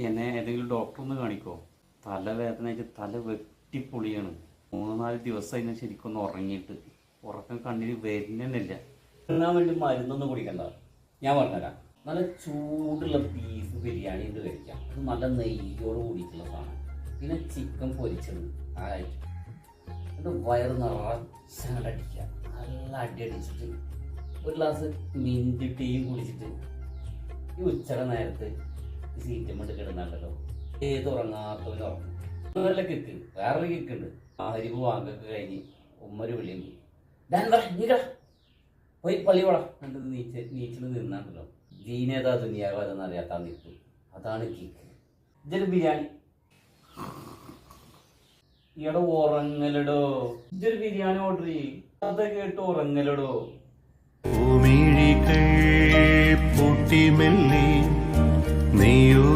എന്നെ ഏതെങ്കിലും ഡോക്ടറൊന്ന് കാണിക്കോ? തലവേദന ആയിട്ട് തല വെട്ടിപ്പൊളിയാണ്. 3-4 ദിവസമായി ഞാൻ ശരിക്കൊന്ന് ഉറങ്ങിയിട്ട്. ഉറക്കം കണ്ണിന് വരുന്നില്ല. തിന്നാൻ വേണ്ടി മരുന്നൊന്നും കുടിക്കണ്ട, ഞാൻ പറഞ്ഞുതരാം. നല്ല ചൂടുള്ള ബീഫ് ബിരിയാണി ഉണ്ട് കഴിക്കാം. അത് നല്ല നെയ്യോട് കൂടിയിട്ടുള്ള സാധനം. പിന്നെ ചിക്കൻ പൊരിച്ചത് ആയിട്ട് എന്നിട്ട് വയറ് നിറച്ചങ്ങോട്ട് അടിക്കുക. നല്ല അടി അടിച്ചിട്ട് ഒരു ഗ്ലാസ് മിൻറ്റ് ടീയും കുടിച്ചിട്ട് ഈ ഉച്ചയുടെ നേരത്ത് സീറ്റമ്മട്ട് കിടന്നാണ്ടല്ലോ ഏത് ഉറങ്ങാത്തവന് ഉറങ്ങും. നല്ല കിക്ക്, വേറൊരു കിക്കുണ്ട്. ആഹരിപ്പ് വാങ്ങൊക്കെ കഴിഞ്ഞ് ഉമ്മര് വിളിയും പോയി പള്ളി പോടാ കണ്ടത് നീച്ചിട്ട് നിന്നാണ്ടല്ലോ. ജീനേതാ ദുനിയാവ് അതെന്ന് അറിയാത്ത നിൽക്കും. അതാണ് കിക്ക്. ഇതൊരു ബിരിയാണി ഈടെ ഉറങ്ങലടോ. ഇതൊരു ബിരിയാണി ഓർഡർ ചെയ്യും, അത് കേട്ട് ഉറങ്ങലടോ. പൂമിഴികൾ പൂട്ടി മെല്ലെ നീയൂ